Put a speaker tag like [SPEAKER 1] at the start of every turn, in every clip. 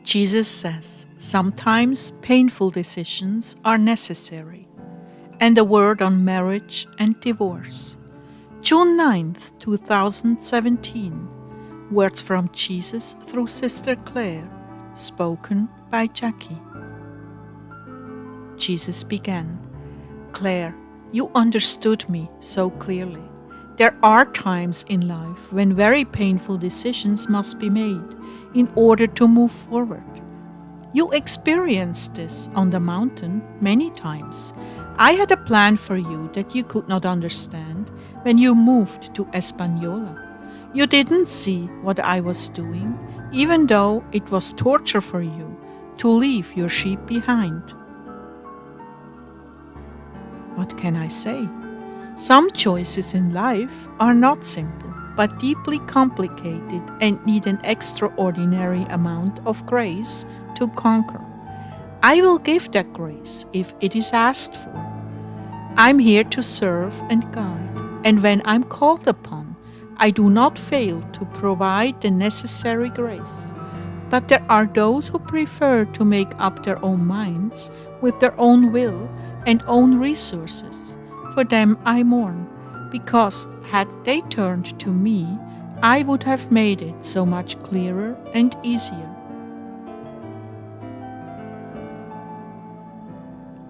[SPEAKER 1] Jesus says sometimes painful decisions are necessary. And a word on marriage and divorce. June 9th, 2017. Words from Jesus through Sister Claire, spoken by Jackie. Jesus began, Claire, you understood me so clearly. There are times in life when very painful decisions must be made in order to move forward. You experienced this on the mountain many times. I had a plan for you that you could not understand when you moved to Española. You didn't see what I was doing, even though it was torture for you to leave your sheep behind. What can I say? Some choices in life are not simple, but deeply complicated and need an extraordinary amount of grace to conquer. I will give that grace if it is asked for. I'm here to serve and guide, and when I'm called upon, I do not fail to provide the necessary grace. But there are those who prefer to make up their own minds with their own will and own resources. For them I mourn, because had they turned to me, I would have made it so much clearer and easier.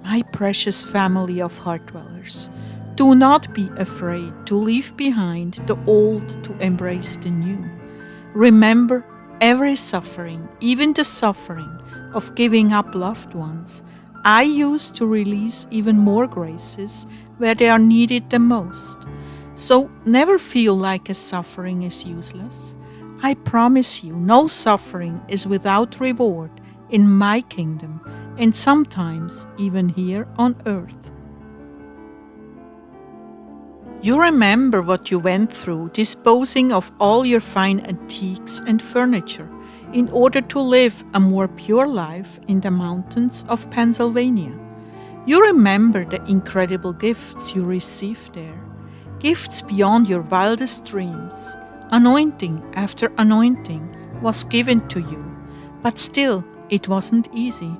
[SPEAKER 1] My precious family of heart dwellers, do not be afraid to leave behind the old to embrace the new. Remember, every suffering, even the suffering of giving up loved ones, I use to release even more graces where they are needed the most. So never feel like a suffering is useless. I promise you, no suffering is without reward in my kingdom, and sometimes even here on earth. You remember what you went through disposing of all your fine antiques and furniture in order to live a more pure life in the mountains of Pennsylvania. You remember the incredible gifts you received there, gifts beyond your wildest dreams. Anointing after anointing was given to you, but still it wasn't easy.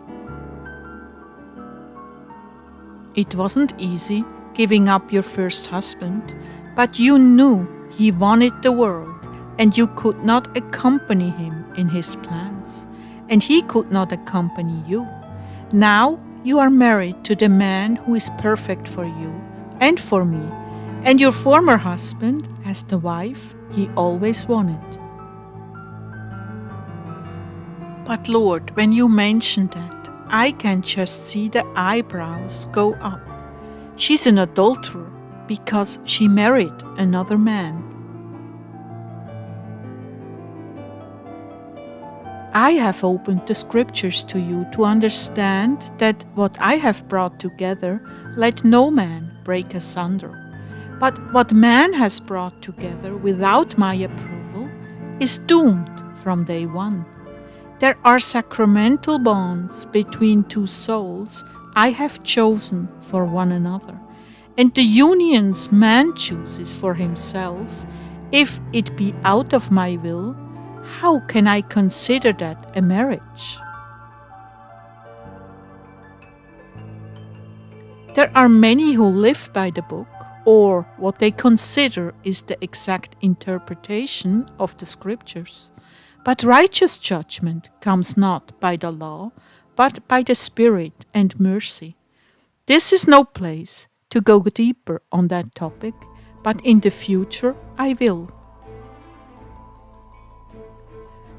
[SPEAKER 1] It wasn't easy giving up your first husband, but you knew he wanted the world, and you could not accompany him in his plans, and he could not accompany you. Now you are married to the man who is perfect for you and for me, and your former husband has the wife he always wanted. But Lord, when you mention that, I can just see the eyebrows go up. She's an adulterer because she married another man. I have opened the scriptures to you to understand that what I have brought together, let no man break asunder. But what man has brought together without my approval is doomed from day one. There are sacramental bonds between two souls I have chosen for one another, and the unions man chooses for himself, if it be out of my will, how can I consider that a marriage? There are many who live by the book, or what they consider is the exact interpretation of the scriptures. But righteous judgment comes not by the law, but by the Spirit and mercy. This is no place to go deeper on that topic, but in the future I will.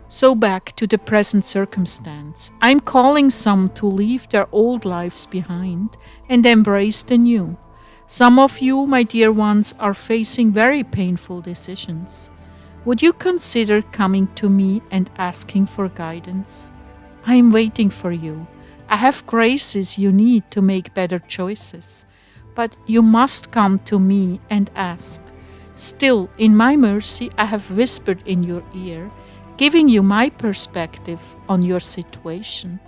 [SPEAKER 1] So back to the present circumstance. I'm calling some to leave their old lives behind and embrace the new. Some of you, my dear ones, are facing very painful decisions. Would you consider coming to me and asking for guidance? I am waiting for you. I have graces you need to make better choices. But you must come to me and ask. Still, in my mercy, I have whispered in your ear, giving you my perspective on your situation.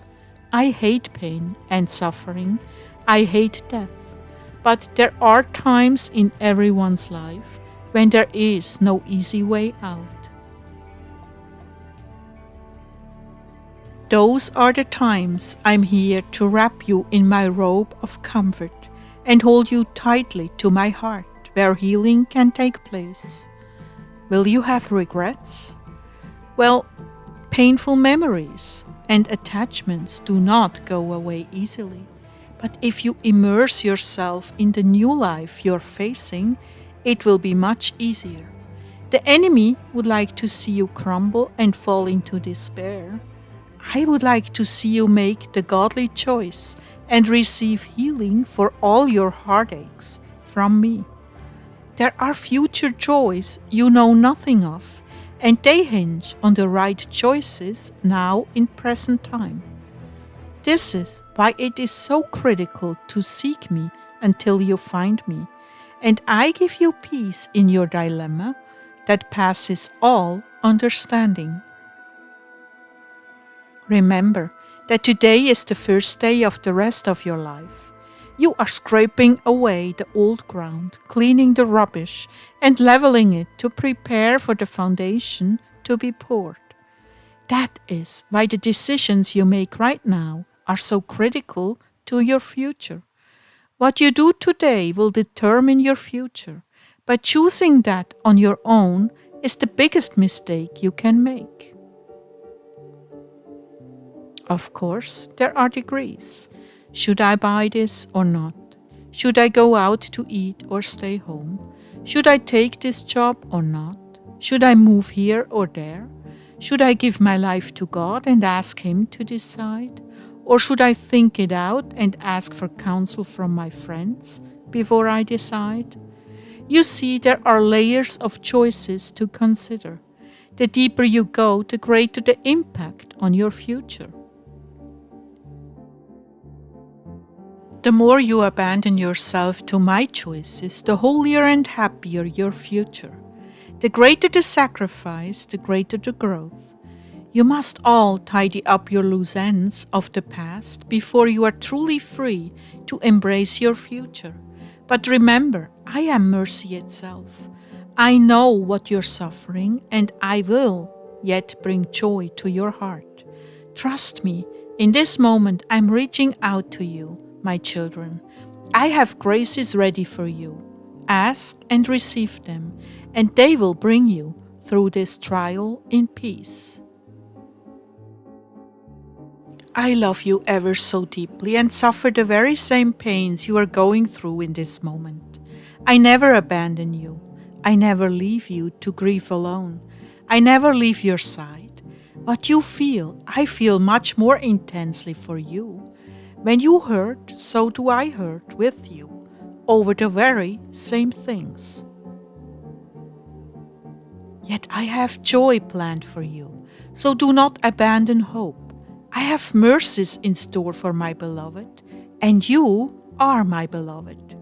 [SPEAKER 1] I hate pain and suffering. I hate death. But there are times in everyone's life when there is no easy way out. Those are the times I'm here to wrap you in my robe of comfort and hold you tightly to my heart where healing can take place. Will you have regrets? Well, painful memories and attachments do not go away easily. But if you immerse yourself in the new life you're facing, it will be much easier. The enemy would like to see you crumble and fall into despair. I would like to see you make the godly choice and receive healing for all your heartaches from me. There are future joys you know nothing of, and they hinge on the right choices now in present time. This is why it is so critical to seek me until you find me, and I give you peace in your dilemma that passes all understanding. Remember that today is the first day of the rest of your life. You are scraping away the old ground, cleaning the rubbish, and leveling it to prepare for the foundation to be poured. That is why the decisions you make right now are so critical to your future. What you do today will determine your future, but choosing that on your own is the biggest mistake you can make. Of course, there are degrees. Should I buy this or not? Should I go out to eat or stay home? Should I take this job or not? Should I move here or there? Should I give my life to God and ask Him to decide? Or should I think it out and ask for counsel from my friends before I decide? You see, there are layers of choices to consider. The deeper you go, the greater the impact on your future. The more you abandon yourself to my choices, the holier and happier your future. The greater the sacrifice, the greater the growth. You must all tidy up your loose ends of the past before you are truly free to embrace your future. But remember, I am mercy itself. I know what you're suffering, and I will yet bring joy to your heart. Trust me, in this moment I'm reaching out to you, my children. I have graces ready for you. Ask and receive them, and they will bring you through this trial in peace. I love you ever so deeply and suffer the very same pains you are going through in this moment. I never abandon you. I never leave you to grieve alone. I never leave your side. What you feel, I feel much more intensely for you. When you hurt, so do I hurt with you, over the very same things. Yet I have joy planned for you, so do not abandon hope. I have mercies in store for my beloved, and you are my beloved.